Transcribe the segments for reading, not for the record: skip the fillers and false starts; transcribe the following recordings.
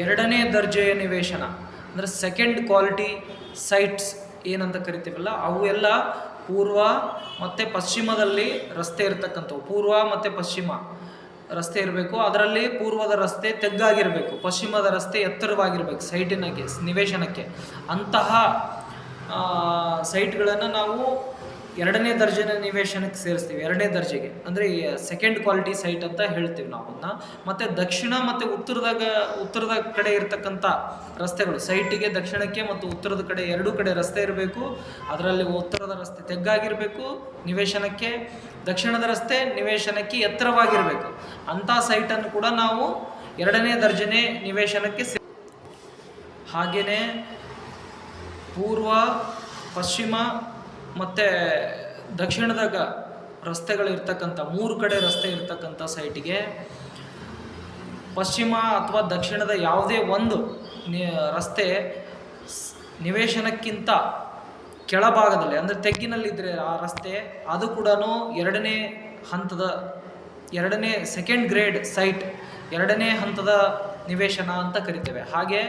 ಎರಡನೇ ದರ್ಜೆಯ ನಿವೇಶನ ಅಂದರೆ ಸೆಕೆಂಡ್ ಕ್ವಾಲಿಟಿ ಸೈಟ್ಸ್ ಏನಂತ ಕರಿತೀವಲ್ಲ, ಅವು ಎಲ್ಲ ಪೂರ್ವ ಮತ್ತು ಪಶ್ಚಿಮದಲ್ಲಿ ರಸ್ತೆ ಇರತಕ್ಕಂಥವು. ಪೂರ್ವ ಮತ್ತು ಪಶ್ಚಿಮ ರಸ್ತೆ ಇರಬೇಕು. ಅದರಲ್ಲಿ ಪೂರ್ವದ ರಸ್ತೆ ತೆಗ್ಗಾಗಿರಬೇಕು, ಪಶ್ಚಿಮದ ರಸ್ತೆ ಎತ್ತರವಾಗಿರಬೇಕು ಸೈಟಿನಕ್ಕೆ, ನಿವೇಶನಕ್ಕೆ. ಅಂತಹ ಸೈಟ್ಗಳನ್ನು ನಾವು ಎರಡನೇ ದರ್ಜೆನ ನಿವೇಶನಕ್ಕೆ ಸೇರಿಸ್ತೀವಿ. ಎರಡನೇ ದರ್ಜೆಗೆ ಅಂದರೆ ಸೆಕೆಂಡ್ ಕ್ವಾಲಿಟಿ ಸೈಟ್ ಅಂತ ಹೇಳ್ತೀವಿ ನಾವು ಅದನ್ನ. ಮತ್ತು ದಕ್ಷಿಣ ಮತ್ತು ಉತ್ತರದ ಕಡೆ ಇರತಕ್ಕಂಥ ರಸ್ತೆಗಳು, ಸೈಟಿಗೆ ದಕ್ಷಿಣಕ್ಕೆ ಮತ್ತು ಉತ್ತರದ ಕಡೆ ಎರಡೂ ಕಡೆ ರಸ್ತೆ ಇರಬೇಕು. ಅದರಲ್ಲಿ ಉತ್ತರದ ರಸ್ತೆ ತೆಗ್ಗಾಗಿರಬೇಕು ನಿವೇಶನಕ್ಕೆ, ದಕ್ಷಿಣದ ರಸ್ತೆ ನಿವೇಶನಕ್ಕೆ ಎತ್ತರವಾಗಿರಬೇಕು. ಅಂಥ ಸೈಟನ್ನು ಕೂಡ ನಾವು ಎರಡನೇ ದರ್ಜೆನೇ ನಿವೇಶನಕ್ಕೆ ಹಾಗೆಯೇ ಪೂರ್ವ, ಪಶ್ಚಿಮ ಮತ್ತು ದಕ್ಷಿಣದಾಗ ರಸ್ತೆಗಳಿರ್ತಕ್ಕಂಥ 3 ಕಡೆ ರಸ್ತೆ ಇರ್ತಕ್ಕಂಥ ಸೈಟಿಗೆ ಪಶ್ಚಿಮ ಅಥವಾ ದಕ್ಷಿಣದ ಯಾವುದೇ ಒಂದು ರಸ್ತೆ ನಿವೇಶನಕ್ಕಿಂತ ಕೆಳಭಾಗದಲ್ಲಿ ಅಂದರೆ ತೆಗ್ಗಿನಲ್ಲಿದ್ದರೆ ಆ ರಸ್ತೆ, ಅದು ಕೂಡ ಎರಡನೇ ಸೆಕೆಂಡ್ ಗ್ರೇಡ್ ಸೈಟ್, ಎರಡನೇ ಹಂತದ ನಿವೇಶನ ಅಂತ ಕರಿತೇವೆ. ಹಾಗೆ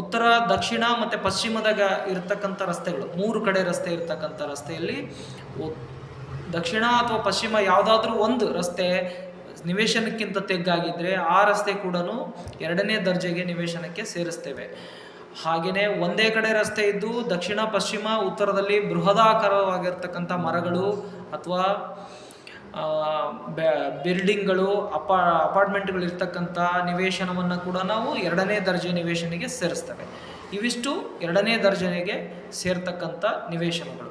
ಉತ್ತರ, ದಕ್ಷಿಣ ಮತ್ತು ಪಶ್ಚಿಮದಾಗ ಇರತಕ್ಕಂಥ ರಸ್ತೆಗಳು, 3 ಕಡೆ ರಸ್ತೆ ಇರ್ತಕ್ಕಂಥ ರಸ್ತೆಯಲ್ಲಿ ದಕ್ಷಿಣ ಅಥವಾ ಪಶ್ಚಿಮ ಯಾವುದಾದ್ರೂ ಒಂದು ರಸ್ತೆ ನಿವೇಶನಕ್ಕಿಂತ ತೆಗ್ಗಾಗಿದ್ದರೆ ಆ ರಸ್ತೆ ಕೂಡ ಎರಡನೇ ದರ್ಜೆಗೆ ನಿವೇಶನಕ್ಕೆ ಸೇರಿಸ್ತೇವೆ. ಹಾಗೆಯೇ ಒಂದೇ ಕಡೆ ರಸ್ತೆ ಇದ್ದು ದಕ್ಷಿಣ, ಪಶ್ಚಿಮ, ಉತ್ತರದಲ್ಲಿ ಬೃಹದಾಕಾರವಾಗಿರ್ತಕ್ಕಂಥ ಮರಗಳು ಅಥವಾ ಬಿಲ್ಡಿಂಗ್ಗಳು, ಅಪಾರ್ಟ್ಮೆಂಟ್ಗಳು ಇರ್ತಕ್ಕಂಥ ನಿವೇಶನವನ್ನು ಕೂಡ ನಾವು ಎರಡನೇ ದರ್ಜೆ ನಿವೇಶನಿಗೆ ಸೇರಿಸ್ತೇವೆ. ಇವಿಷ್ಟು ಎರಡನೇ ದರ್ಜೆಗೆ ಸೇರ್ತಕ್ಕಂಥ ನಿವೇಶನಗಳು.